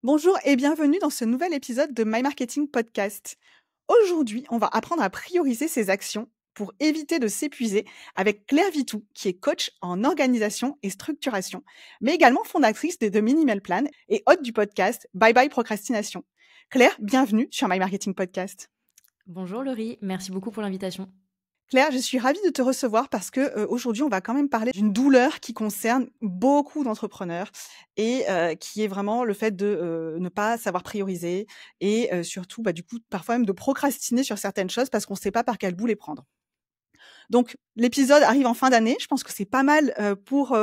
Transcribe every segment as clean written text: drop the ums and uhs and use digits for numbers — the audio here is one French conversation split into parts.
Bonjour et bienvenue dans ce nouvel épisode de My Marketing Podcast. Aujourd'hui, on va apprendre à prioriser ses actions pour éviter de s'épuiser avec Claire Vitou, qui est coach en organisation et structuration, mais également fondatrice de The Minimal Plan et hôte du podcast Bye Bye Procrastination. Claire, bienvenue sur My Marketing Podcast. Bonjour Laurie, merci beaucoup pour l'invitation. Claire, je suis ravie de te recevoir parce que aujourd'hui, on va quand même parler d'une douleur qui concerne beaucoup d'entrepreneurs et qui est vraiment le fait de ne pas savoir prioriser et surtout, du coup, parfois même de procrastiner sur certaines choses parce qu'on ne sait pas par quel bout les prendre. Donc l'épisode arrive en fin d'année. Je pense que c'est pas mal pour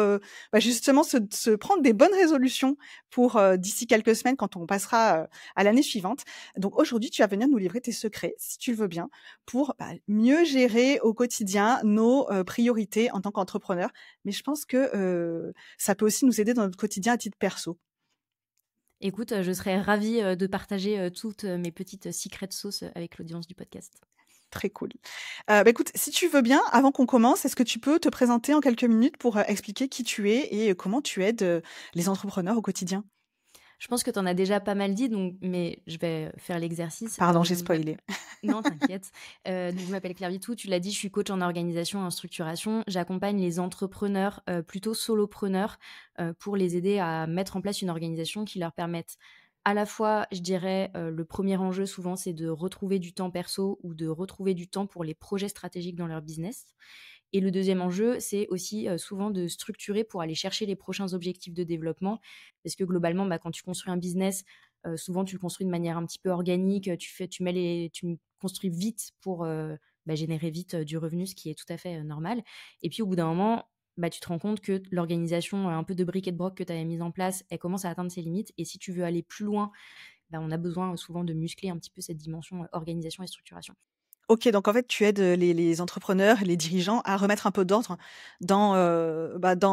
justement se prendre des bonnes résolutions pour d'ici quelques semaines quand on passera à l'année suivante. Donc aujourd'hui, tu vas venir nous livrer tes secrets, si tu le veux bien, pour mieux gérer au quotidien nos priorités en tant qu'entrepreneur. Mais je pense que ça peut aussi nous aider dans notre quotidien à titre perso. Écoute, je serais ravie de partager toutes mes petites secret sauces avec l'audience du podcast. Très cool. Écoute, si tu veux bien, avant qu'on commence, est-ce que tu peux te présenter en quelques minutes pour expliquer qui tu es et comment tu aides les entrepreneurs au quotidien? Je pense que tu en as déjà pas mal dit, mais je vais faire l'exercice. Pardon, j'ai Donc spoilé. non, t'inquiète. Donc je m'appelle Claire Vitou, tu l'as dit, je suis coach en organisation et en structuration. J'accompagne les entrepreneurs, plutôt solopreneurs, pour les aider à mettre en place une organisation qui leur permette à la fois, je dirais, le premier enjeu souvent, c'est de retrouver du temps perso ou de retrouver du temps pour les projets stratégiques dans leur business. Et le deuxième enjeu, c'est aussi souvent de structurer pour aller chercher les prochains objectifs de développement. Parce que globalement, quand tu construis un business, souvent tu le construis de manière un petit peu organique, tu construis vite pour générer vite du revenu, ce qui est tout à fait normal. Et puis au bout d'un moment, tu te rends compte que l'organisation un peu de briques et de broc que tu avais mise en place, elle commence à atteindre ses limites. Et si tu veux aller plus loin, on a besoin souvent de muscler un petit peu cette dimension organisation et structuration. OK, donc en fait, tu aides les entrepreneurs, les dirigeants à remettre un peu d'ordre dans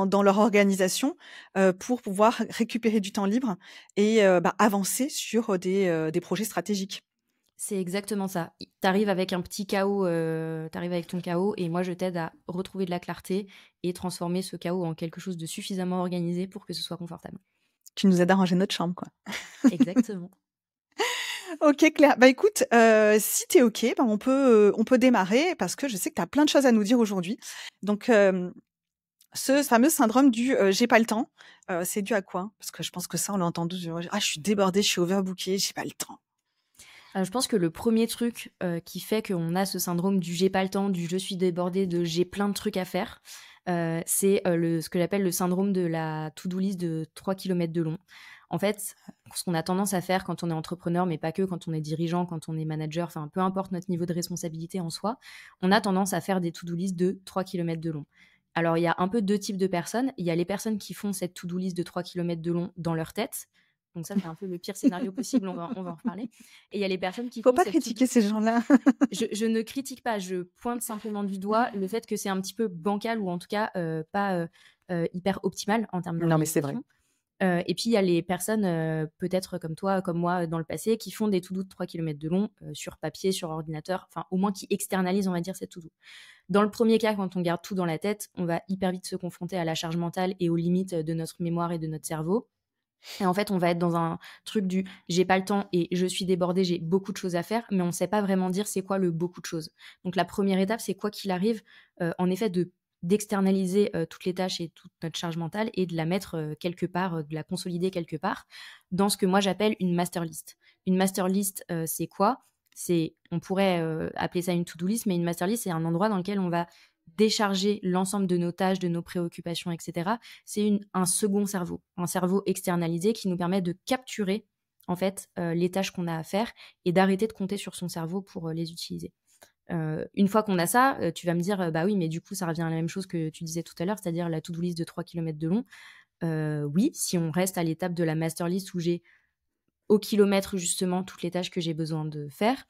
dans leur organisation pour pouvoir récupérer du temps libre et avancer sur des projets stratégiques. C'est exactement ça. Tu arrives avec un petit chaos, tu arrives avec ton chaos et moi je t'aide à retrouver de la clarté et transformer ce chaos en quelque chose de suffisamment organisé pour que ce soit confortable. Tu nous aides à ranger notre chambre, quoi. Exactement. OK, Claire. Écoute, si tu es OK, on peut démarrer parce que je sais que tu as plein de choses à nous dire aujourd'hui. Donc, ce fameux syndrome du «j'ai pas le temps», c'est dû à quoi? Parce que je pense que ça, on l'a entendu: «Ah, je suis débordée, je suis overbookée, j'ai pas le temps». Je pense que le premier truc qui fait qu'on a ce syndrome du j'ai pas le temps, du je suis débordée, de j'ai plein de trucs à faire, c'est ce que j'appelle le syndrome de la to-do list de 3 kilomètres de long. En fait, ce qu'on a tendance à faire quand on est entrepreneur, mais pas que, quand on est dirigeant, quand on est manager, enfin peu importe notre niveau de responsabilité en soi, on a tendance à faire des to-do list de 3 kilomètres de long. Alors, il y a un peu deux types de personnes. Il y a les personnes qui font cette to-do list de 3 kilomètres de long dans leur tête. Donc ça, c'est un peu le pire scénario possible, on va en reparler. Et il y a les personnes qui Faut font pas cette to-do. critiquer ces gens-là. Je ne critique pas, je pointe simplement du doigt le fait que c'est un petit peu bancal ou en tout cas pas hyper optimal en termes Non, mais c'est vrai. d'organisation. Et puis il y a les personnes peut-être comme toi, comme moi dans le passé, qui font des to-do de 3 kilomètres de long sur papier, sur ordinateur, enfin au moins qui externalisent, on va dire, cette to-do. Dans le premier cas, quand on garde tout dans la tête, on va hyper vite se confronter à la charge mentale et aux limites de notre mémoire et de notre cerveau. Et en fait, on va être dans un truc du j'ai pas le temps et je suis débordée, j'ai beaucoup de choses à faire, mais on ne sait pas vraiment dire c'est quoi le beaucoup de choses. Donc la première étape, c'est quoi qu'il arrive, en effet, d'externaliser toutes les tâches et toute notre charge mentale et de la mettre quelque part, de la consolider quelque part dans ce que moi j'appelle une master list. Une master list, c'est quoi? On pourrait appeler ça une to-do list, mais une master list, c'est un endroit dans lequel on va décharger l'ensemble de nos tâches, de nos préoccupations, etc. C'est un second cerveau, un cerveau externalisé qui nous permet de capturer en fait les tâches qu'on a à faire et d'arrêter de compter sur son cerveau pour les utiliser. Une fois qu'on a ça, tu vas me dire bah oui, mais du coup ça revient à la même chose que tu disais tout à l'heure, c'est-à-dire la to-do list de 3 kilomètres de long. Oui, si on reste à l'étape de la master list où j'ai au kilomètre justement toutes les tâches que j'ai besoin de faire.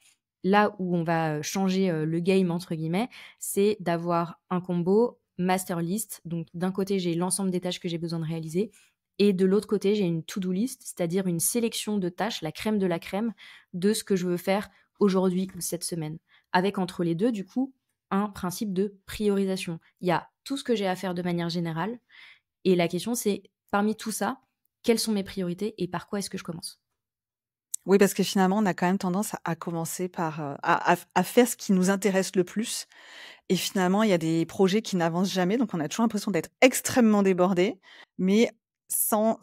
Là où on va changer le game entre guillemets, c'est d'avoir un combo master list. Donc d'un côté, j'ai l'ensemble des tâches que j'ai besoin de réaliser et de l'autre côté, j'ai une to-do list, c'est-à-dire une sélection de tâches, la crème de la crème de ce que je veux faire aujourd'hui ou cette semaine. Avec entre les deux, du coup, un principe de priorisation. Il y a tout ce que j'ai à faire de manière générale et la question c'est parmi tout ça, quelles sont mes priorités et par quoi est-ce que je commence? Oui, parce que finalement, on a quand même tendance à commencer par à faire ce qui nous intéresse le plus. Et finalement, il y a des projets qui n'avancent jamais, donc on a toujours l'impression d'être extrêmement débordé, mais sans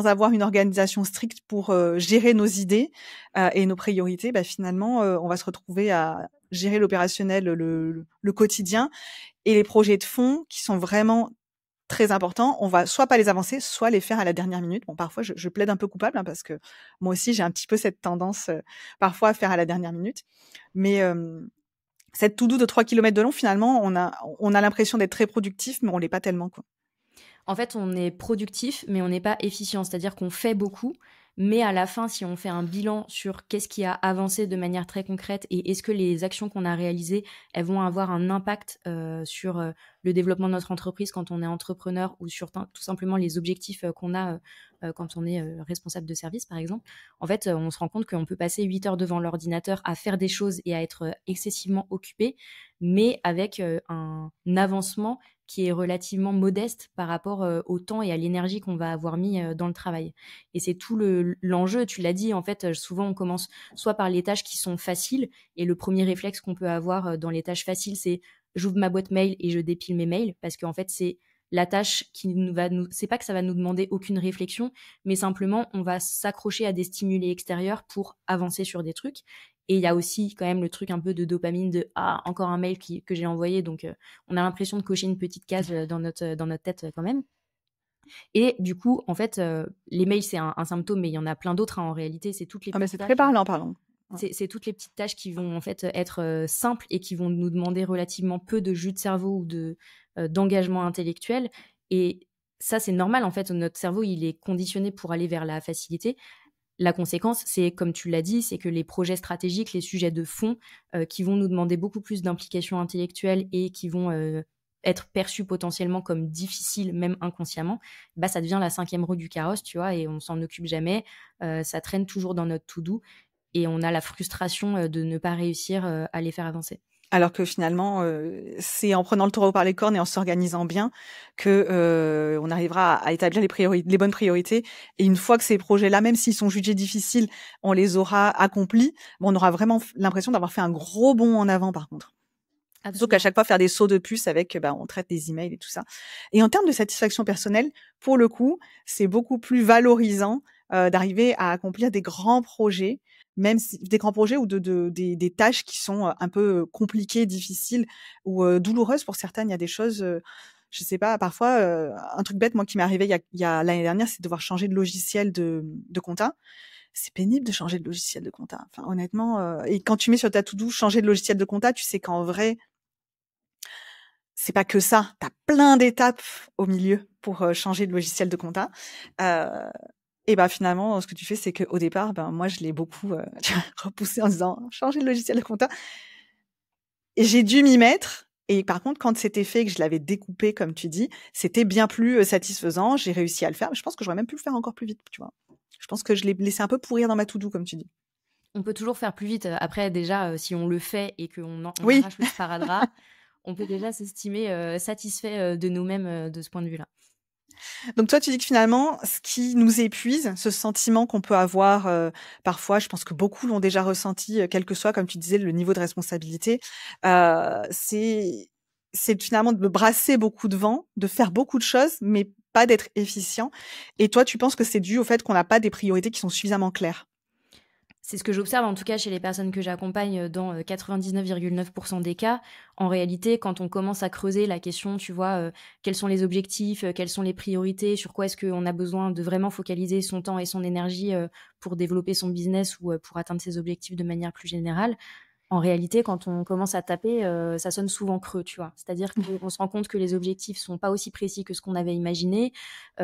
avoir une organisation stricte pour gérer nos idées et nos priorités. Bah, finalement, on va se retrouver à gérer l'opérationnel, le quotidien, et les projets de fond qui sont vraiment très importants, on va soit pas les avancer, soit les faire à la dernière minute. Bon, parfois, je plaide un peu coupable, hein, parce que moi aussi, j'ai un petit peu cette tendance, parfois à faire à la dernière minute. Mais, cette to-do de 3 kilomètres de long, finalement, on a l'impression d'être très productif, mais on l'est pas tellement, quoi. En fait, on est productif, mais on n'est pas efficient. C'est-à-dire qu'on fait beaucoup, mais à la fin, si on fait un bilan sur qu'est-ce qui a avancé de manière très concrète et est-ce que les actions qu'on a réalisées, elles vont avoir un impact sur le développement de notre entreprise quand on est entrepreneur ou sur tout simplement les objectifs qu'on a quand on est responsable de service, par exemple. En fait, on se rend compte qu'on peut passer 8 heures devant l'ordinateur à faire des choses et à être excessivement occupé, mais avec un avancement qui est relativement modeste par rapport au temps et à l'énergie qu'on va avoir mis dans le travail. Et c'est tout l'enjeu, tu l'as dit, en fait, souvent on commence soit par les tâches qui sont faciles, et le premier réflexe qu'on peut avoir dans les tâches faciles, c'est j'ouvre ma boîte mail et je dépile mes mails, parce qu'en fait, c'est la tâche qui c'est pas que ça va nous demander aucune réflexion, mais simplement on va s'accrocher à des stimuli extérieurs pour avancer sur des trucs. Et il y a aussi quand même le truc un peu de dopamine de encore un mail que j'ai envoyé, donc on a l'impression de cocher une petite case dans notre tête quand même. Et du coup, en fait, les mails, c'est un symptôme, mais il y en a plein d'autres, hein, en réalité. C'est toutes les Ah, mais petites c'est tâches. très parlant, pardon. Ouais. C'est toutes les petites tâches qui vont en fait être simples et qui vont nous demander relativement peu de jus de cerveau ou d'engagement intellectuel. Et ça, c'est normal. En fait, notre cerveau, il est conditionné pour aller vers la facilité. La conséquence, c'est, comme tu l'as dit, c'est que les projets stratégiques, les sujets de fond, qui vont nous demander beaucoup plus d'implication intellectuelle et qui vont être perçus potentiellement comme difficiles, même inconsciemment, bah, ça devient la 5e roue du carrosse, tu vois, et on s'en occupe jamais. Ça traîne toujours dans notre to-do et on a la frustration de ne pas réussir à les faire avancer. Alors que finalement, c'est en prenant le taureau par les cornes et en s'organisant bien que on arrivera à établir les bonnes priorités. Et une fois que ces projets-là, même s'ils sont jugés difficiles, on les aura accomplis, bon, on aura vraiment l'impression d'avoir fait un gros bond en avant, par contre. Plutôt qu'à Absolument. chaque fois faire des sauts de puce avec, bah, on traite des emails et tout ça. Et en termes de satisfaction personnelle, pour le coup, c'est beaucoup plus valorisant d'arriver à accomplir des grands projets, même si des grands projets ou des tâches qui sont un peu compliquées, difficiles ou douloureuses pour certaines. Il y a des choses, je sais pas, parfois, un truc bête, moi, qui m'est arrivé il y a l'année dernière, c'est de devoir changer de logiciel de compta. C'est pénible de changer de logiciel de compta. Enfin, honnêtement, et quand tu mets sur ta to-do changer de logiciel de compta, tu sais qu'en vrai, c'est pas que ça. Tu as plein d'étapes au milieu pour changer de logiciel de compta. Et bah, finalement, ce que tu fais, c'est qu'au départ, ben, moi, je l'ai beaucoup repoussé en disant changer de logiciel de compta. Et j'ai dû m'y mettre. Et par contre, quand c'était fait et que je l'avais découpé, comme tu dis, c'était bien plus satisfaisant. J'ai réussi à le faire. Mais je pense que j'aurais même pu le faire encore plus vite, tu vois. Je pense que je l'ai laissé un peu pourrir dans ma to-do, comme tu dis. On peut toujours faire plus vite. Après, déjà, si on le fait et qu'on on Oui. arrache le sparadrap, on peut déjà s'estimer satisfait de nous-mêmes de ce point de vue-là. Donc toi, tu dis que finalement, ce qui nous épuise, ce sentiment qu'on peut avoir parfois, je pense que beaucoup l'ont déjà ressenti, quel que soit, comme tu disais, le niveau de responsabilité, c'est finalement de brasser beaucoup de vent, de faire beaucoup de choses, mais pas d'être efficient. Et toi, tu penses que c'est dû au fait qu'on n'a pas des priorités qui sont suffisamment claires? C'est ce que j'observe en tout cas chez les personnes que j'accompagne dans 99,9% des cas. En réalité, quand on commence à creuser la question, tu vois, quels sont les objectifs, quelles sont les priorités, sur quoi est-ce qu'on a besoin de vraiment focaliser son temps et son énergie pour développer son business ou pour atteindre ses objectifs de manière plus générale. En réalité, quand on commence à taper, ça sonne souvent creux, tu vois? C'est-à-dire qu'on se rend compte que les objectifs sont pas aussi précis que ce qu'on avait imaginé,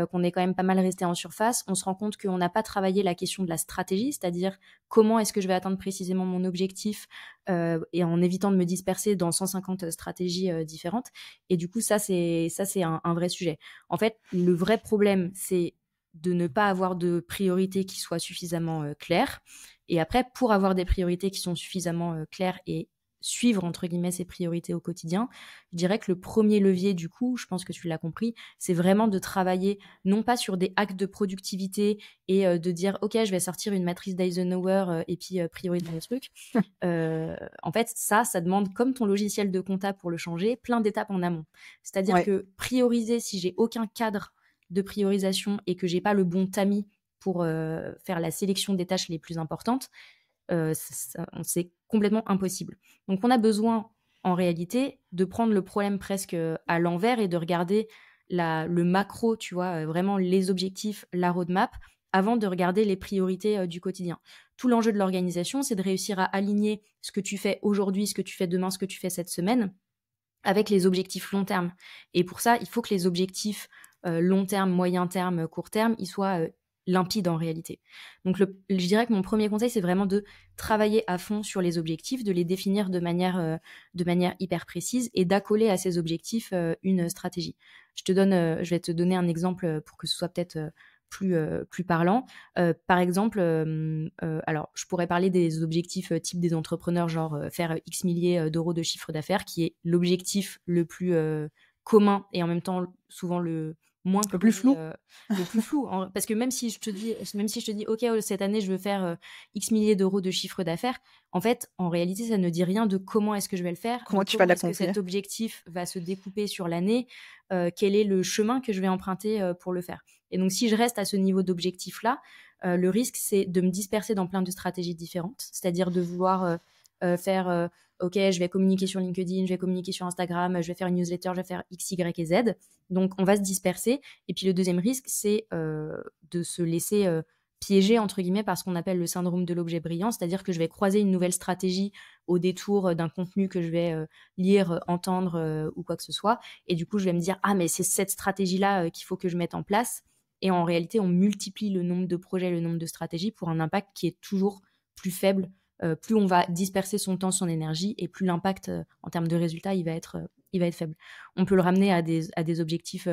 qu'on est quand même pas mal resté en surface. On se rend compte qu'on n'a pas travaillé la question de la stratégie, c'est-à-dire comment est-ce que je vais atteindre précisément mon objectif, et en évitant de me disperser dans 150 stratégies différentes. Et du coup, ça, c'est un vrai sujet. En fait, le vrai problème, c'est de ne pas avoir de priorités qui soient suffisamment claires. Et après, pour avoir des priorités qui sont suffisamment claires et suivre entre guillemets ses priorités au quotidien, je dirais que le premier levier du coup, je pense que tu l'as compris, c'est vraiment de travailler non pas sur des hacks de productivité et de dire ok je vais sortir une matrice d'Eisenhower et puis prioriser les trucs. En fait ça demande comme ton logiciel de compta pour le changer, plein d'étapes en amont. C'est-à-dire que prioriser si j'ai aucun cadre de priorisation et que j'ai pas le bon tamis pour faire la sélection des tâches les plus importantes, c'est complètement impossible. Donc, on a besoin, en réalité, de prendre le problème presque à l'envers et de regarder le macro, tu vois, vraiment les objectifs, la roadmap, avant de regarder les priorités du quotidien. Tout l'enjeu de l'organisation, c'est de réussir à aligner ce que tu fais aujourd'hui, ce que tu fais demain, ce que tu fais cette semaine, avec les objectifs long terme. Et pour ça, il faut que les objectifs long terme, moyen terme, court terme, ils soient limpides en réalité. Donc je dirais que mon premier conseil, c'est vraiment de travailler à fond sur les objectifs, de les définir de manière hyper précise et d'accoler à ces objectifs une stratégie. Je vais te donner un exemple pour que ce soit peut-être plus parlant. Par exemple, alors je pourrais parler des objectifs type des entrepreneurs, genre faire X milliers d'euros de chiffre d'affaires, qui est l'objectif le plus commun et en même temps souvent le moins le plus flou. Le plus flou. Parce que même si je te dis, ok, cette année je veux faire X milliers d'euros de chiffre d'affaires, en fait, en réalité, ça ne dit rien de comment est-ce que je vais le faire, comment tu vas l'accomplir, est-ce que cet objectif va se découper sur l'année, quel est le chemin que je vais emprunter pour le faire. Et donc, si je reste à ce niveau d'objectif-là, le risque, c'est de me disperser dans plein de stratégies différentes, c'est-à-dire de vouloir faire ok, je vais communiquer sur LinkedIn, je vais communiquer sur Instagram, je vais faire une newsletter, je vais faire X, Y et Z. Donc, on va se disperser. Et puis, le deuxième risque, c'est de se laisser piéger, entre guillemets, par ce qu'on appelle le syndrome de l'objet brillant, c'est-à-dire que je vais croiser une nouvelle stratégie au détour d'un contenu que je vais lire, entendre ou quoi que ce soit. Et du coup, je vais me dire, ah, mais c'est cette stratégie-là qu'il faut que je mette en place. Et en réalité, on multiplie le nombre de projets, le nombre de stratégies pour un impact qui est toujours plus faible. Plus on va disperser son temps, son énergie, et plus l'impact en termes de résultats, il va être faible. On peut le ramener à des objectifs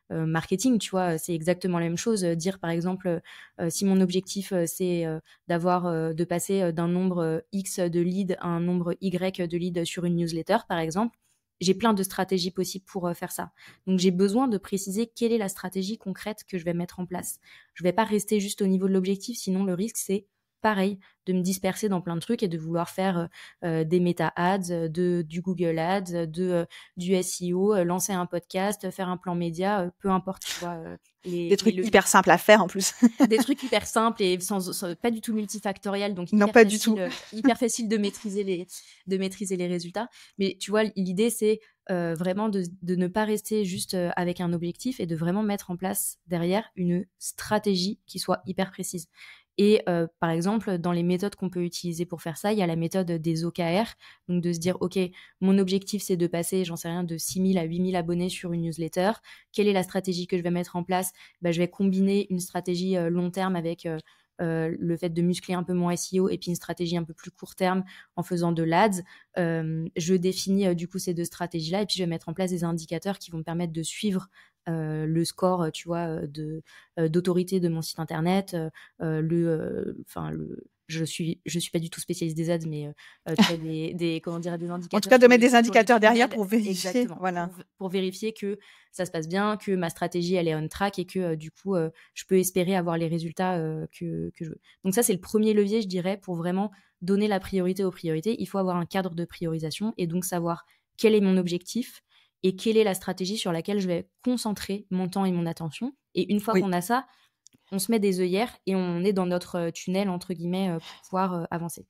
marketing, tu vois, c'est exactement la même chose. Dire par exemple, si mon objectif c'est de passer d'un nombre X de leads à un nombre Y de leads sur une newsletter, par exemple, j'ai plein de stratégies possibles pour faire ça. Donc, j'ai besoin de préciser quelle est la stratégie concrète que je vais mettre en place. Je ne vais pas rester juste au niveau de l'objectif, sinon le risque, c'est pareil, de me disperser dans plein de trucs et de vouloir faire des méta-ads, du Google Ads, du SEO, lancer un podcast, faire un plan média, peu importe, tu vois. Des trucs hyper simples à faire en plus. Des trucs hyper simples et sans pas du tout multifactoriel, donc non, pas du tout. hyper facile de maîtriser les résultats. Mais tu vois, l'idée, c'est vraiment de ne pas rester juste avec un objectif et de vraiment mettre en place derrière une stratégie qui soit hyper précise. Et par exemple, dans les méthodes qu'on peut utiliser pour faire ça, il y a la méthode des OKR, donc de se dire, OK, mon objectif, c'est de passer, j'en sais rien, de 6 000 à 8 000 abonnés sur une newsletter. Quelle est la stratégie que je vais mettre en place ? Je vais combiner une stratégie long terme avec le fait de muscler un peu mon SEO et puis une stratégie un peu plus court terme en faisant de l'ADS. Je définis du coup ces deux stratégies-là et puis je vais mettre en place des indicateurs qui vont me permettre de suivre le score, tu vois, d'autorité de mon site internet, je suis pas du tout spécialiste des ads, mais tu as des indicateurs. En tout cas, de mettre des indicateurs derrière pour vérifier. Exactement, voilà. pour vérifier que ça se passe bien, que ma stratégie elle est on track et que du coup je peux espérer avoir les résultats que je veux. Donc ça, c'est le premier levier, je dirais, pour vraiment donner la priorité aux priorités. Il faut avoir un cadre de priorisation et donc savoir quel est mon objectif et quelle est la stratégie sur laquelle je vais concentrer mon temps et mon attention. Et une fois qu'on a ça, on se met des œillères et on est dans notre tunnel, entre guillemets, pour pouvoir avancer.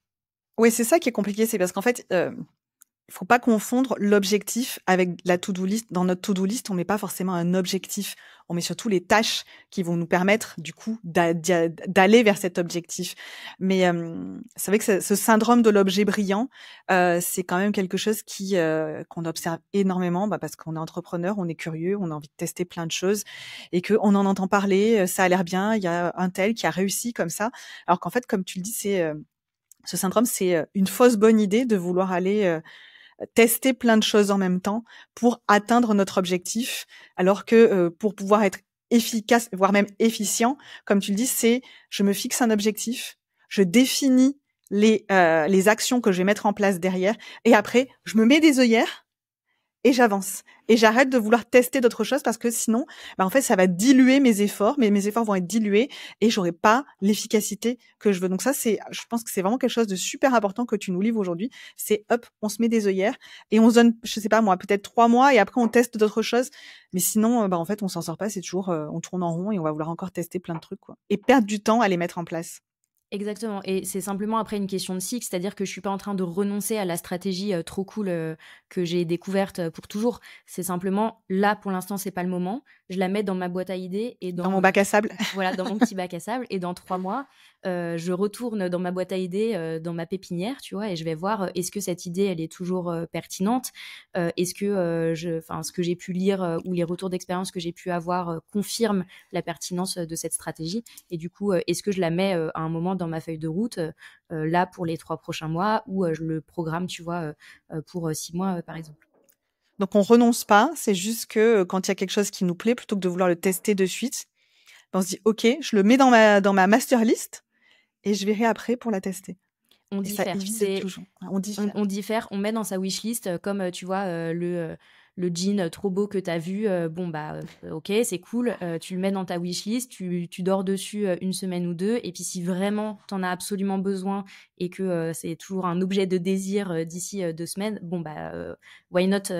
Oui, c'est ça qui est compliqué, c'est parce qu'en fait, il faut pas confondre l'objectif avec la to-do list. Dans notre to-do list, on met pas forcément un objectif. On met surtout les tâches qui vont nous permettre, du coup, d'aller vers cet objectif. Mais c'est vrai que ce syndrome de l'objet brillant, c'est quand même quelque chose qu'on observe énormément, parce qu'on est entrepreneur, on est curieux, on a envie de tester plein de choses et qu'on en entend parler, ça a l'air bien, il y a un tel qui a réussi comme ça. Alors qu'en fait, comme tu le dis, ce syndrome, c'est une fausse bonne idée de vouloir aller tester plein de choses en même temps pour atteindre notre objectif, alors que pour pouvoir être efficace, voire même efficient, comme tu le dis, c'est je me fixe un objectif, je définis les actions que je vais mettre en place derrière. Et après, je me mets des œillères et j'avance. Et j'arrête de vouloir tester d'autres choses parce que sinon, en fait, ça va diluer mes efforts. Mais mes efforts vont être dilués et j'aurai pas l'efficacité que je veux. Donc ça, je pense que c'est vraiment quelque chose de super important que tu nous livres aujourd'hui. C'est hop, on se met des œillères et on se donne, je sais pas moi, peut-être 3 mois et après on teste d'autres choses. Mais sinon, en fait, on s'en sort pas. C'est toujours, on tourne en rond et on va vouloir encore tester plein de trucs, quoi. Et perdre du temps à les mettre en place. Exactement, et c'est simplement après une question de cycle, c'est-à-dire que je suis pas en train de renoncer à la stratégie, trop cool, que j'ai découverte, pour toujours. C'est simplement, là, pour l'instant, c'est pas le moment. Je la mets dans ma boîte à idées et Dans mon bac à sable. voilà, dans mon petit bac à sable, et dans 3 mois, je retourne dans ma boîte à idées, dans ma pépinière, tu vois? Et je vais voir, est-ce que cette idée, elle est toujours, pertinente? Est-ce que, ce que j'ai pu lire, ou les retours d'expérience que j'ai pu avoir, confirment la pertinence, de cette stratégie? Et du coup, est-ce que je la mets, à un moment dans ma feuille de route, là, pour les 3 prochains mois, ou je le programme, tu vois, pour 6 mois, par exemple? Donc on renonce pas, c'est juste que quand il y a quelque chose qui nous plaît, plutôt que de vouloir le tester de suite, on se dit OK, je le mets dans ma master list et je verrai après pour la tester. On Et ça diffère. évite toujours. On diffère. On diffère, on met dans sa wishlist, comme, tu vois, le jean trop beau que tu as vu, bon, bah, OK, c'est cool, tu le mets dans ta wishlist, tu dors dessus, 1 semaine ou 2, et puis si vraiment tu en as absolument besoin et que, c'est toujours un objet de désir, d'ici, 2 semaines, bon, bah, why not,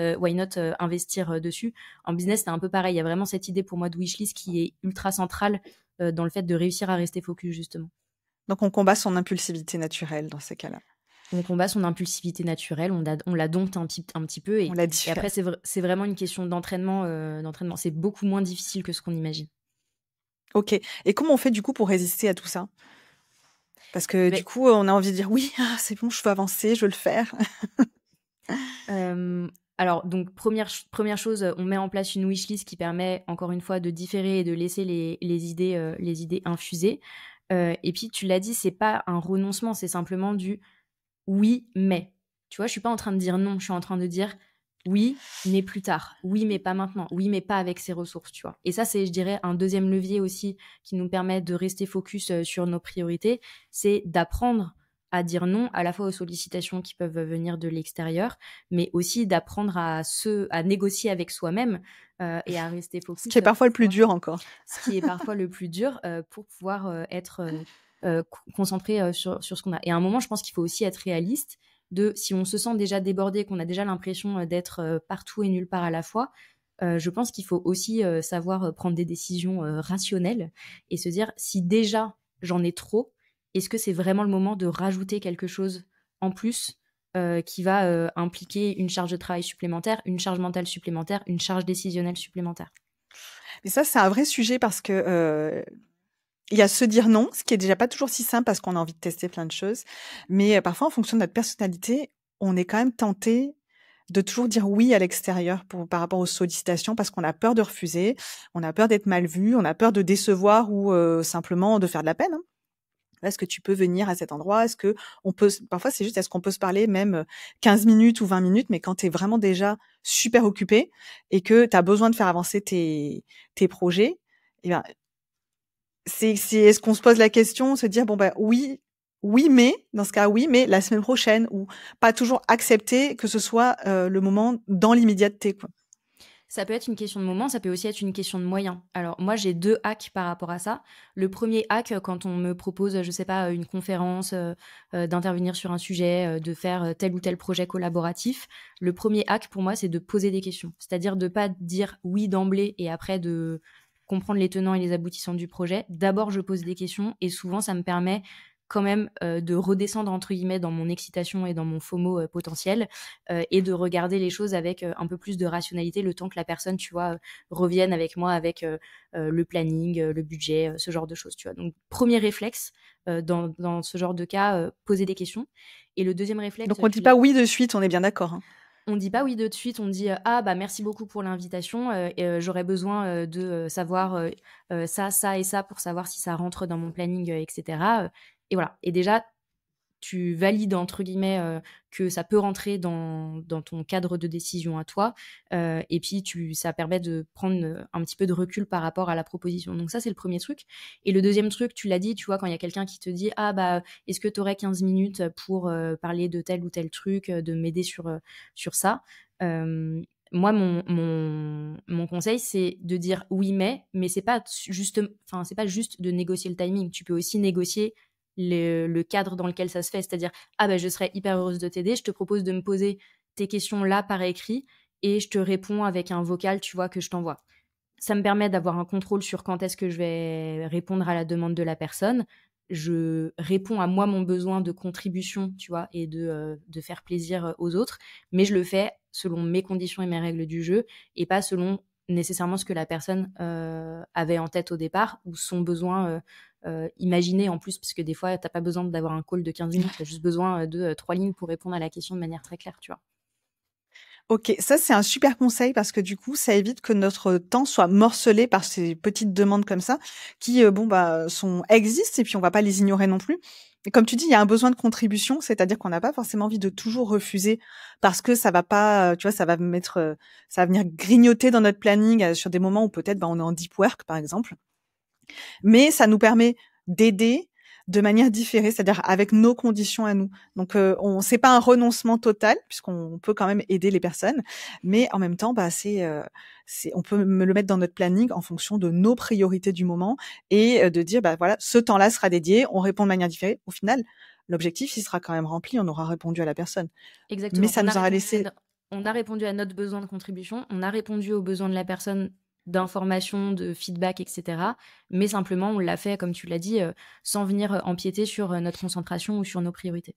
investir, dessus? En business, c'est un peu pareil. Il y a vraiment cette idée pour moi de wishlist qui est ultra centrale, dans le fait de réussir à rester focus, justement. Donc on combat son impulsivité naturelle dans ces cas-là. On combat son impulsivité naturelle, on la dompte un petit peu, On la et après diffère. c'est vraiment une question d'entraînement. C'est beaucoup moins difficile que ce qu'on imagine. OK. Et comment on fait du coup pour résister à tout ça? Parce que du Mais, coup, on a envie de dire oui, c'est bon, je veux avancer, je veux le faire. alors donc première chose, on met en place une wishlist qui permet encore une fois de différer et de laisser les idées infuser. Et puis tu l'as dit, c'est pas un renoncement, c'est simplement du oui, mais. Tu vois, je suis pas en train de dire non, je suis en train de dire oui, mais plus tard. Oui, mais pas maintenant. Oui, mais pas avec ces ressources, tu vois. Et ça, c'est, je dirais, un deuxième levier aussi qui nous permet de rester focus, sur nos priorités, c'est d'apprendre à dire non à la fois aux sollicitations qui peuvent venir de l'extérieur, mais aussi d'apprendre à négocier avec soi-même, et à rester Ce qui est focus parfois le plus dur encore. ce qui est parfois le plus dur, pour pouvoir, être, concentré, sur ce qu'on a. Et à un moment, je pense qu'il faut aussi être réaliste, de si on se sent déjà débordé, qu'on a déjà l'impression, d'être, partout et nulle part à la fois, je pense qu'il faut aussi, savoir, prendre des décisions, rationnelles, et se dire: «Si déjà j'en ai trop, est-ce que c'est vraiment le moment de rajouter quelque chose en plus, qui va, impliquer une charge de travail supplémentaire, une charge mentale supplémentaire, une charge décisionnelle supplémentaire?» Mais ça, c'est un vrai sujet parce que il y a se dire non, ce qui est déjà pas toujours si simple parce qu'on a envie de tester plein de choses. Mais parfois, en fonction de notre personnalité, on est quand même tenté de toujours dire oui à l'extérieur par rapport aux sollicitations parce qu'on a peur de refuser, on a peur d'être mal vu, on a peur de décevoir ou simplement de faire de la peine, hein. Est-ce que tu peux venir à cet endroit? Est-ce que on peut parfois, c'est juste, est-ce qu'on peut se parler même 15 minutes ou 20 minutes, mais quand tu es vraiment déjà super occupé et que tu as besoin de faire avancer tes projets, eh ben, est-ce qu'on se pose la question, se dire: «Bon, bah, oui, oui, mais» dans ce cas, oui, mais la semaine prochaine ou pas toujours accepter que ce soit, le moment dans l'immédiateté, quoi. Ça peut être une question de moment, ça peut aussi être une question de moyens. Alors moi, j'ai 2 hacks par rapport à ça. Le premier hack, quand on me propose, je sais pas, une conférence, d'intervenir sur un sujet, de faire, tel ou tel projet collaboratif. Le premier hack pour moi, c'est de poser des questions. C'est-à-dire de pas dire oui d'emblée et après de comprendre les tenants et les aboutissants du projet. D'abord, je pose des questions, et souvent ça me permet quand même, de redescendre entre guillemets dans mon excitation et dans mon FOMO, potentiel, et de regarder les choses avec, un peu plus de rationalité, le temps que la personne, tu vois, revienne avec moi avec, le planning, le budget, ce genre de choses, tu vois? Donc premier réflexe, dans ce genre de cas, poser des questions. Et le deuxième réflexe, Donc on dit pas oui de suite, on est bien d'accord, hein? on dit pas oui de suite, on dit, «Ah bah merci beaucoup pour l'invitation, et j'aurais besoin, de, savoir, ça, ça et ça pour savoir si ça rentre dans mon planning, et cetera», et voilà. Et déjà, tu valides entre guillemets que ça peut rentrer dans ton cadre de décision à toi, et puis ça permet de prendre un petit peu de recul par rapport à la proposition. Donc ça, c'est le premier truc. Et le deuxième truc, tu l'as dit, tu vois, quand il y a quelqu'un qui te dit ah bah est-ce que tu aurais 15 minutes pour parler de tel ou tel truc, de m'aider sur ça. Moi, mon conseil, c'est de dire oui, mais c'est pas juste de négocier le timing. Tu peux aussi négocier le cadre dans lequel ça se fait. C'est-à-dire, ah ben, je serais hyper heureuse de t'aider. Je te propose de me poser tes questions là par écrit et je te réponds avec un vocal, tu vois, que je t'envoie. Ça me permet d'avoir un contrôle sur quand est-ce que je vais répondre à la demande de la personne. Je réponds à moi mon besoin de contribution, tu vois, et de faire plaisir aux autres, mais je le fais selon mes conditions et mes règles du jeu, et pas selon nécessairement ce que la personne avait en tête au départ, ou son besoin imaginé en plus, parce que des fois, t'as pas besoin d'avoir un call de 15 minutes, t'as juste besoin de 3 lignes pour répondre à la question de manière très claire, tu vois. Ok, ça c'est un super conseil parce que du coup, ça évite que notre temps soit morcelé par ces petites demandes comme ça qui, existent et puis on va pas les ignorer non plus. Et comme tu dis, il y a un besoin de contribution, c'est-à-dire qu'on n'a pas forcément envie de toujours refuser parce que ça va pas, tu vois, ça va venir grignoter dans notre planning sur des moments où peut-être on est en deep work par exemple. Mais ça nous permet d'aider de manière différée, c'est-à-dire avec nos conditions à nous. Donc, c'est pas un renoncement total puisqu'on peut quand même aider les personnes, mais en même temps, on peut me le mettre dans notre planning en fonction de nos priorités du moment et de dire, voilà, ce temps-là sera dédié, on répond de manière différée. Au final, l'objectif, il sera quand même rempli, on aura répondu à la personne. Mais Exactement. ça nous aura laissé... On a répondu à notre besoin de contribution, on a répondu aux besoins de la personne d'information, de feedback, etc. Mais simplement, on l'a fait, comme tu l'as dit, sans venir empiéter sur notre concentration ou sur nos priorités.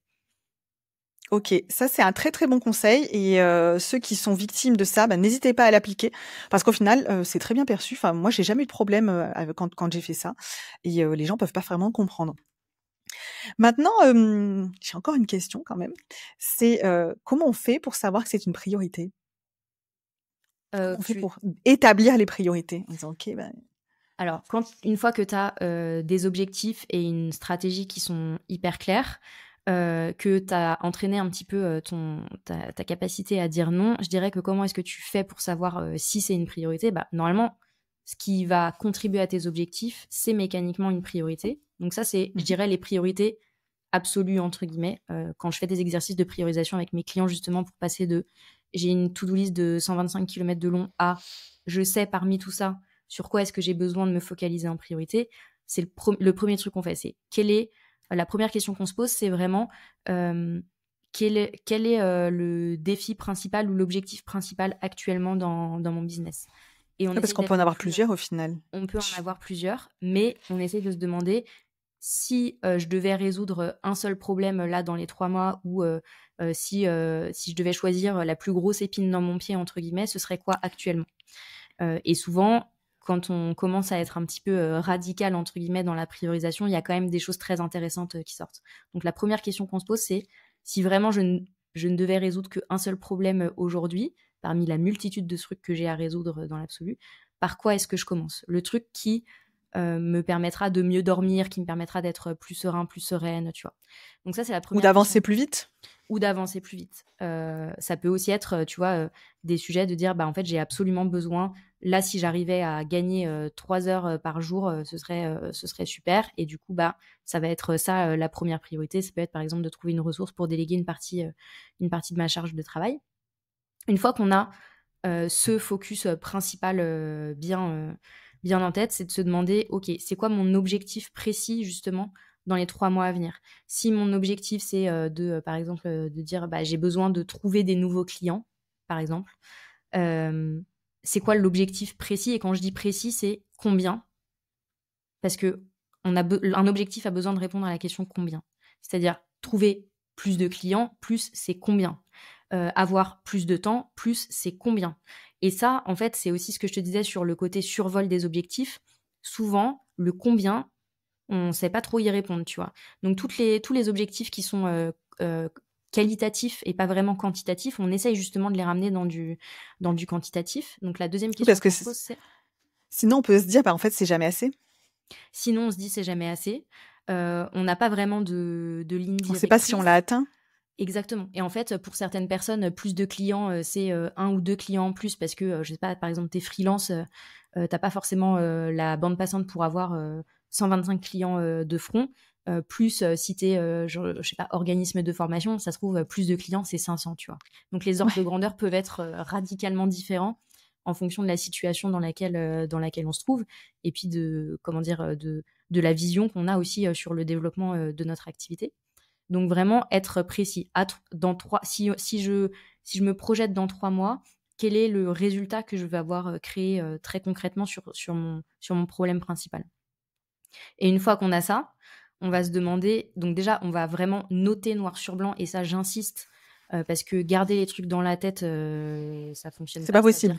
Ok, ça c'est un très très bon conseil et ceux qui sont victimes de ça, n'hésitez pas à l'appliquer parce qu'au final c'est très bien perçu. Enfin moi j'ai jamais eu de problème quand j'ai fait ça et les gens peuvent pas vraiment comprendre. Maintenant j'ai encore une question quand même. C'est comment on fait pour savoir que c'est une priorité? Comment on fait pour établir les priorités en disant ok Alors, une fois que tu as des objectifs et une stratégie qui sont hyper clairs, que tu as entraîné un petit peu ta capacité à dire non, je dirais que comment est-ce que tu fais pour savoir si c'est une priorité? Normalement, ce qui va contribuer à tes objectifs, c'est mécaniquement une priorité. Donc ça, c'est, je dirais, les priorités absolues, entre guillemets. Quand je fais des exercices de priorisation avec mes clients, justement, pour passer de j'ai une to-do list de 125 km de long à je sais parmi tout ça sur quoi est-ce que j'ai besoin de me focaliser en priorité, c'est le premier truc qu'on fait. C'est la première question qu'on se pose, c'est vraiment quel est le défi principal ou l'objectif principal actuellement dans mon business. Et parce qu'on peut en avoir plusieurs au final. On peut en avoir plusieurs, mais on essaie de se demander si je devais résoudre un seul problème là dans les 3 mois ou si je devais choisir la plus grosse épine dans mon pied, entre guillemets, ce serait quoi actuellement? Et souvent, quand on commence à être un petit peu radical, entre guillemets, dans la priorisation, il y a quand même des choses très intéressantes qui sortent. Donc la première question qu'on se pose, c'est si vraiment je ne devais résoudre qu'un seul problème aujourd'hui, parmi la multitude de trucs que j'ai à résoudre dans l'absolu, par quoi est-ce que je commence? Le truc qui me permettra de mieux dormir, qui me permettra d'être plus serein, plus sereine, tu vois. Donc ça, c'est la première Ou d'avancer question. plus vite. Ou d'avancer plus vite. Ça peut aussi être, tu vois, des sujets de dire, en fait, j'ai absolument besoin, là, si j'arrivais à gagner 3 heures par jour, ce serait super. Et du coup, ça va être ça, la première priorité. Ça peut être, par exemple, de trouver une ressource pour déléguer une partie de ma charge de travail. Une fois qu'on a ce focus principal bien en tête, c'est de se demander, ok, c'est quoi mon objectif précis, justement, dans les 3 mois à venir. Si mon objectif, c'est par exemple, de dire j'ai besoin de trouver des nouveaux clients, par exemple, c'est quoi l'objectif précis? Et quand je dis précis, c'est combien? Parce que un objectif a besoin de répondre à la question combien. C'est-à-dire trouver plus de clients, plus c'est combien. Avoir plus de temps, plus c'est combien. Et ça, en fait, c'est aussi ce que je te disais sur le côté survol des objectifs. Souvent, le combien, on ne sait pas trop y répondre, tu vois. Donc, tous les objectifs qui sont qualitatifs et pas vraiment quantitatifs, on essaye justement de les ramener dans du quantitatif. Donc, la deuxième question qu'on se pose, c'est... Sinon, on peut se dire, en fait, c'est jamais assez. Sinon, on se dit, c'est jamais assez. on n'a pas vraiment de ligne On ne sait pas si on l'a directrice. atteint. Exactement. Et en fait, pour certaines personnes, plus de clients, c'est 1 ou 2 clients en plus parce que, je sais pas, par exemple, tu es freelance, tu pas forcément la bande passante pour avoir 125 clients de front. Plus si tu es, je sais pas, organisme de formation, ça se trouve, plus de clients, c'est 500, tu vois. Donc les ordres de Ouais. grandeur peuvent être radicalement différents en fonction de la situation dans laquelle on se trouve et puis comment dire, de la vision qu'on a aussi sur le développement de notre activité. Donc vraiment être précis. Si je me projette dans 3 mois, quel est le résultat que je vais avoir créé très concrètement sur mon problème principal. Et une fois qu'on a ça, on va se demander, donc déjà, on va vraiment noter noir sur blanc, et ça, j'insiste, parce que garder les trucs dans la tête, ça fonctionne C'est pas. pas possible.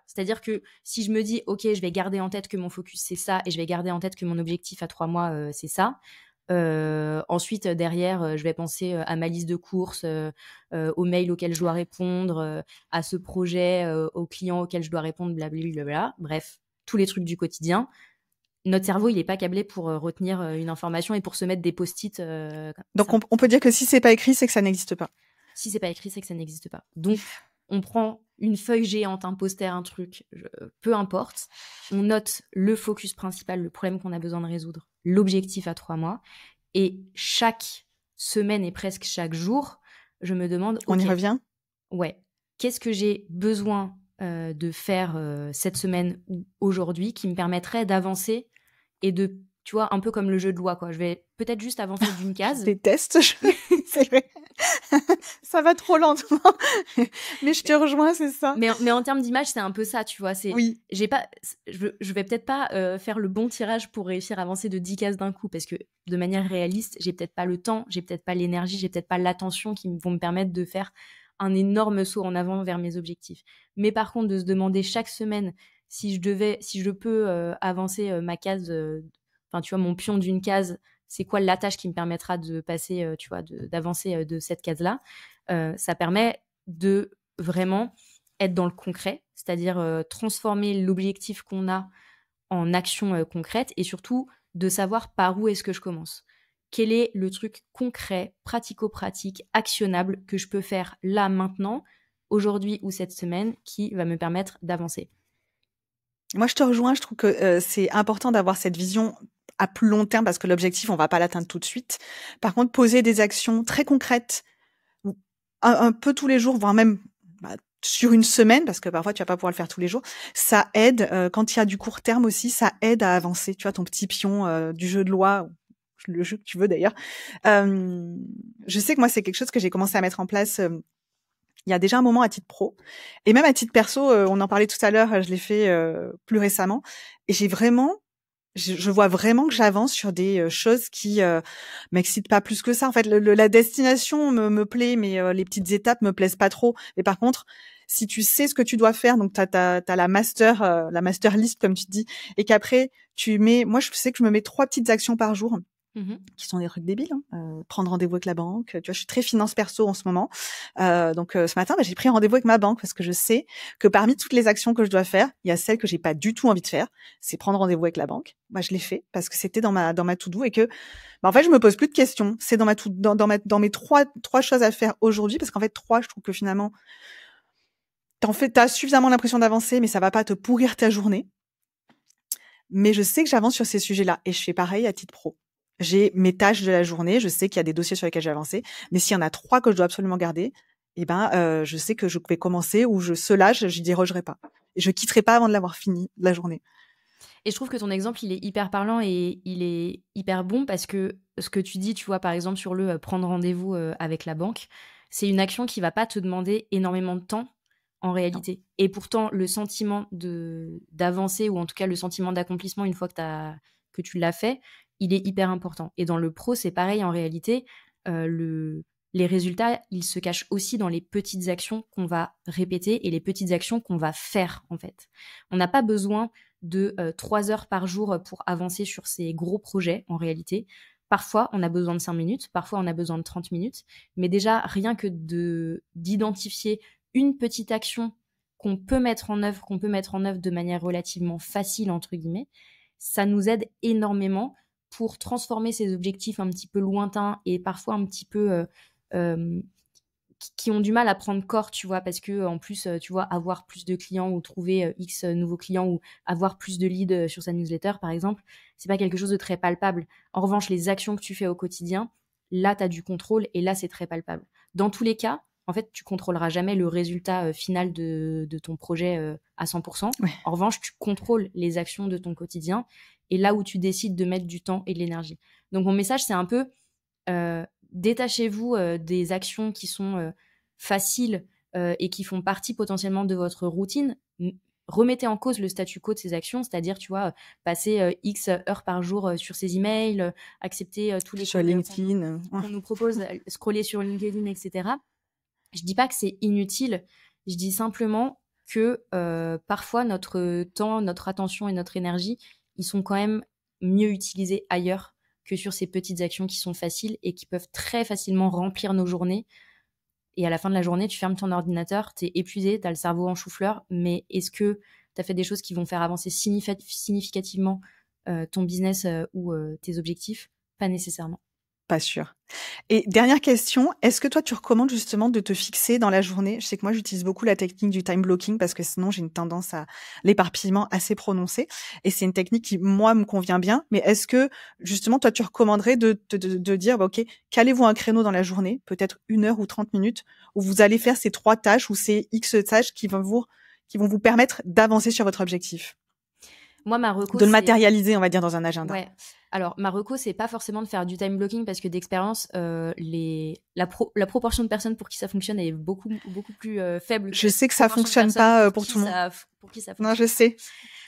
C'est-à-dire que si je me dis, ok, je vais garder en tête que mon focus c'est ça, et je vais garder en tête que mon objectif à 3 mois c'est ça. Ensuite, derrière, je vais penser à ma liste de courses, aux mails auxquels je dois répondre, à ce projet, aux clients auxquels je dois répondre, blablabla. Bref, tous les trucs du quotidien. Notre cerveau, il n'est pas câblé pour retenir une information et pour se mettre des post-it. Donc, on peut dire que si c'est pas écrit, c'est que ça n'existe pas. Si c'est pas écrit, c'est que ça n'existe pas. Donc, on prend une feuille géante, un poster, un truc, peu importe. On note le focus principal, le problème qu'on a besoin de résoudre, l'objectif à 3 mois. Et chaque semaine et presque chaque jour, je me demande, On y ok, revient. ouais, qu'est-ce que j'ai besoin de faire cette semaine ou aujourd'hui qui me permettrait d'avancer et de, tu vois, un peu comme le jeu de loi, quoi. Je vais peut-être juste avancer d'une Je case. déteste. C'est vrai. Ça va trop lentement. Mais je te rejoins, c'est ça. Mais en termes d'image, c'est un peu ça, tu vois. Oui. Je vais peut-être pas faire le bon tirage pour réussir à avancer de 10 cases d'un coup, parce que de manière réaliste, j'ai peut-être pas le temps, j'ai peut-être pas l'énergie, j'ai peut-être pas l'attention qui vont me permettre de faire un énorme saut en avant vers mes objectifs. Mais par contre, de se demander chaque semaine si je peux avancer ma case, enfin, tu vois, mon pion d'une case, c'est quoi la tâche qui me permettra de passer, tu vois, d'avancer de cette case-là, ça permet de vraiment être dans le concret, c'est-à-dire transformer l'objectif qu'on a en action concrète, et surtout de savoir par où est-ce que je commence. Quel est le truc concret, pratico-pratique, actionnable que je peux faire là, maintenant, aujourd'hui ou cette semaine, qui va me permettre d'avancer. Moi, je te rejoins. Je trouve que c'est important d'avoir cette vision à plus long terme parce que l'objectif, on va pas l'atteindre tout de suite. Par contre, poser des actions très concrètes, un peu tous les jours, voire même sur une semaine, parce que parfois tu vas pas pouvoir le faire tous les jours, ça aide. Quand il y a du court terme aussi, ça aide à avancer. Tu vois, ton petit pion du jeu de loi, le jeu que tu veux d'ailleurs. Je sais que moi, c'est quelque chose que j'ai commencé à mettre en place il y a déjà un moment à titre pro. Et même à titre perso, on en parlait tout à l'heure, je l'ai fait plus récemment. Et je vois vraiment que j'avance sur des choses qui m'excitent pas plus que ça. En fait, la destination me plaît, mais les petites étapes me plaisent pas trop. Et par contre, si tu sais ce que tu dois faire, donc t'as la master list comme tu dis, et qu'après moi je sais que je me mets 3 petites actions par jour. Qui sont des trucs débiles, prendre rendez-vous avec la banque. Tu vois, je suis très finance perso en ce moment. Donc ce matin, j'ai pris rendez-vous avec ma banque parce que je sais que parmi toutes les actions que je dois faire, il y a celle que j'ai pas du tout envie de faire, c'est prendre rendez-vous avec la banque. Je l'ai fait parce que c'était dans ma to-do et que en fait, je me pose plus de questions. C'est dans mes trois choses à faire aujourd'hui parce qu'en fait 3, je trouve que finalement t'as suffisamment l'impression d'avancer, mais ça va pas te pourrir ta journée. Mais je sais que j'avance sur ces sujets-là et je fais pareil à titre pro. J'ai mes tâches de la journée, je sais qu'il y a des dossiers sur lesquels j'ai avancé, mais s'il y en a 3 que je dois absolument garder, je sais que je vais commencer ou ceux-là, j'y dérogerai pas. Et je quitterai pas avant de l'avoir fini la journée. Et je trouve que ton exemple, il est hyper parlant et il est hyper bon parce que ce que tu dis, tu vois, par exemple, sur le prendre rendez-vous avec la banque, c'est une action qui va pas te demander énormément de temps en réalité. Et pourtant, le sentiment d'avancer, ou en tout cas le sentiment d'accomplissement une fois que tu l'as fait, il est hyper important. Et dans le pro, c'est pareil en réalité. Les résultats, ils se cachent aussi dans les petites actions qu'on va répéter et les petites actions qu'on va faire, en fait. On n'a pas besoin de 3 heures par jour pour avancer sur ces gros projets, en réalité. Parfois, on a besoin de 5 minutes, parfois on a besoin de 30 minutes, mais déjà, rien que d'identifier une petite action qu'on peut mettre en œuvre de manière relativement facile, entre guillemets, ça nous aide énormément pour transformer ces objectifs un petit peu lointains et parfois un petit peu qui ont du mal à prendre corps, tu vois, parce que en plus, tu vois, avoir plus de clients ou trouver X nouveaux clients ou avoir plus de leads sur sa newsletter, par exemple, c'est pas quelque chose de très palpable. En revanche, les actions que tu fais au quotidien, là, tu as du contrôle et là, c'est très palpable. Dans tous les cas, en fait, tu contrôleras jamais le résultat final de ton projet à 100%. Ouais. En revanche, tu contrôles les actions de ton quotidien et là où tu décides de mettre du temps et de l'énergie. Donc, mon message, c'est un peu détachez-vous des actions qui sont faciles et qui font partie potentiellement de votre routine. Remettez en cause le statu quo de ces actions, c'est-à-dire, tu vois, passer X heures par jour sur ces emails, accepter tous les sur LinkedIn. qu'on nous propose, scroller sur LinkedIn, etc. Je dis pas que c'est inutile, je dis simplement que parfois notre temps, notre attention et notre énergie, ils sont quand même mieux utilisés ailleurs que sur ces petites actions qui sont faciles et qui peuvent très facilement remplir nos journées. Et à la fin de la journée, tu fermes ton ordinateur, tu es épuisé, tu as le cerveau en chou-fleur, mais est-ce que tu as fait des choses qui vont faire avancer significativement ton business ou tes objectifs? Pas nécessairement. Pas sûr. Et dernière question, est-ce que toi, tu recommandes justement de te fixer dans la journée? Je sais que moi, j'utilise beaucoup la technique du time blocking parce que sinon, j'ai une tendance à l'éparpillement assez prononcé. Et c'est une technique qui, moi, me convient bien. Mais est-ce que, justement, toi, tu recommanderais de dire, bah, OK, calez-vous un créneau dans la journée, peut-être 1 heure ou 30 minutes, où vous allez faire ces 3 tâches ou ces X tâches qui vont vous permettre d'avancer sur votre objectif? Moi, ma reco, de le matérialiser, on va dire, dans un agenda. Ouais. Alors, ma reco, c'est pas forcément de faire du time blocking parce que d'expérience, la proportion de personnes pour qui ça fonctionne est beaucoup plus faible. Je sais que ça fonctionne pas pour tout le monde. Pour qui ça fonctionne. Non, je sais.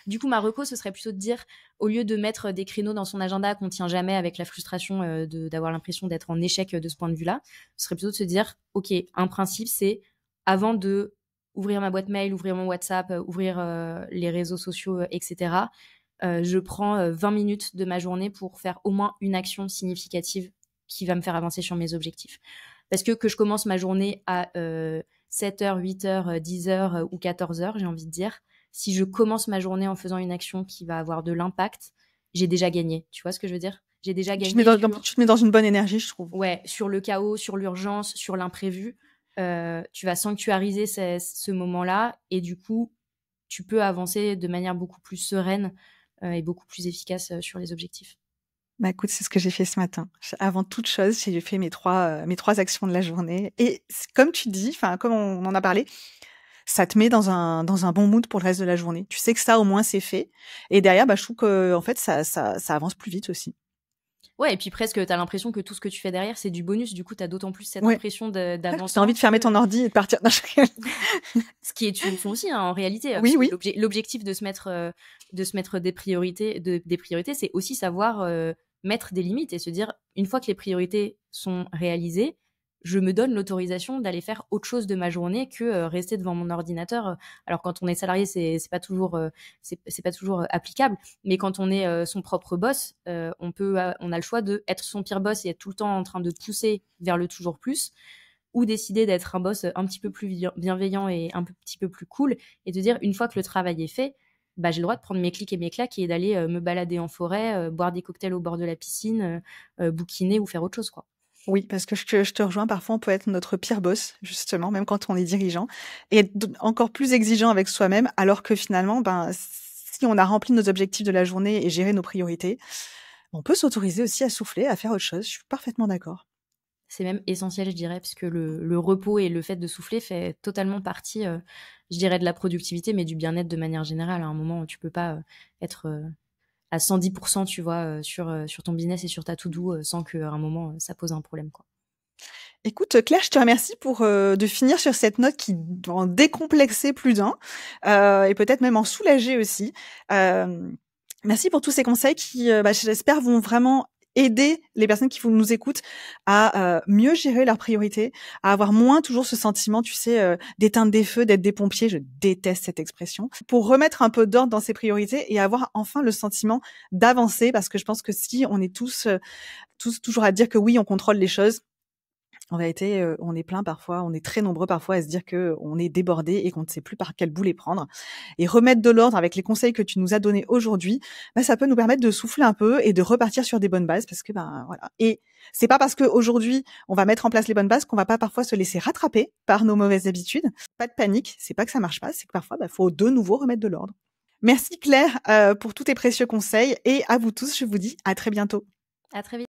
Du coup, ma reco, ce serait plutôt de dire, au lieu de mettre des créneaux dans son agenda qu'on tient jamais avec la frustration d'avoir l'impression d'être en échec de ce point de vue-là, ce serait plutôt de se dire, OK, un principe, c'est avant de ouvrir ma boîte mail, ouvrir mon WhatsApp, ouvrir les réseaux sociaux, etc., je prends 20 minutes de ma journée pour faire au moins une action significative qui va me faire avancer sur mes objectifs. Parce que je commence ma journée à 7h, 8h, 10h ou 14h, j'ai envie de dire, si je commence ma journée en faisant une action qui va avoir de l'impact, j'ai déjà gagné. Tu vois ce que je veux dire? J'ai déjà gagné. Tu te mets dans une bonne énergie, je trouve. Ouais, sur le chaos, sur l'urgence, sur l'imprévu. Tu vas sanctuariser ce moment-là et du coup, tu peux avancer de manière beaucoup plus sereine et beaucoup plus efficace sur les objectifs. Bah écoute, c'est ce que j'ai fait ce matin. Avant toute chose, j'ai fait mes trois actions de la journée. Et comme tu dis, enfin comme on en a parlé, ça te met dans un bon mood pour le reste de la journée. Tu sais que ça, au moins, c'est fait. Et derrière, bah je trouve que en fait, ça avance plus vite aussi. Ouais, et puis presque, t'as l'impression que tout ce que tu fais derrière, c'est du bonus. Du coup, t'as d'autant plus cette impression d'avancer. T'as envie de fermer ton ordi et de partir. Non, ce qui est une fonction aussi, hein, en réalité. Oui, oui. L'objectif de se mettre des priorités, c'est aussi savoir mettre des limites et se dire, une fois que les priorités sont réalisées, je me donne l'autorisation d'aller faire autre chose de ma journée que rester devant mon ordinateur. Alors quand on est salarié, c'est pas toujours applicable, mais quand on est son propre boss, on a le choix de être son pire boss et être tout le temps en train de pousser vers le toujours plus, ou décider d'être un boss un petit peu plus bienveillant et un petit peu plus cool et de dire, une fois que le travail est fait, bah, j'ai le droit de prendre mes clics et mes claques et d'aller me balader en forêt, boire des cocktails au bord de la piscine, bouquiner ou faire autre chose, quoi. Oui, parce que je te rejoins. Parfois, on peut être notre pire boss, justement, même quand on est dirigeant, et être encore plus exigeant avec soi-même, alors que finalement, ben, si on a rempli nos objectifs de la journée et géré nos priorités, on peut s'autoriser aussi à souffler, à faire autre chose. Je suis parfaitement d'accord. C'est même essentiel, je dirais, parce que le repos et le fait de souffler fait totalement partie, je dirais, de la productivité, mais du bien-être de manière générale. À un moment où tu peux pas être à 110%, tu vois, sur ton business et sur ta to-do sans qu'à un moment, ça pose un problème, quoi. Écoute, Claire, je te remercie pour de finir sur cette note qui doit en décomplexer plus d'un et peut-être même en soulager aussi. Merci pour tous ces conseils qui, j'espère, vont vraiment aider les personnes qui nous écoutent à mieux gérer leurs priorités, à avoir moins toujours ce sentiment, tu sais, d'éteindre des feux, d'être des pompiers. Je déteste cette expression. Pour remettre un peu d'ordre dans ses priorités et avoir enfin le sentiment d'avancer, parce que je pense que si on est tous toujours à dire que oui, on contrôle les choses, En vérité, on est plein parfois, on est très nombreux parfois à se dire qu'on est débordé et qu'on ne sait plus par quel bout les prendre. Et remettre de l'ordre avec les conseils que tu nous as donnés aujourd'hui, ça peut nous permettre de souffler un peu et de repartir sur des bonnes bases parce que, voilà. Et c'est pas parce qu'aujourd'hui, on va mettre en place les bonnes bases qu'on va pas parfois se laisser rattraper par nos mauvaises habitudes. Pas de panique, c'est pas que ça marche pas, c'est que parfois, faut de nouveau remettre de l'ordre. Merci Claire, pour tous tes précieux conseils et à vous tous, je vous dis à très bientôt. À très vite.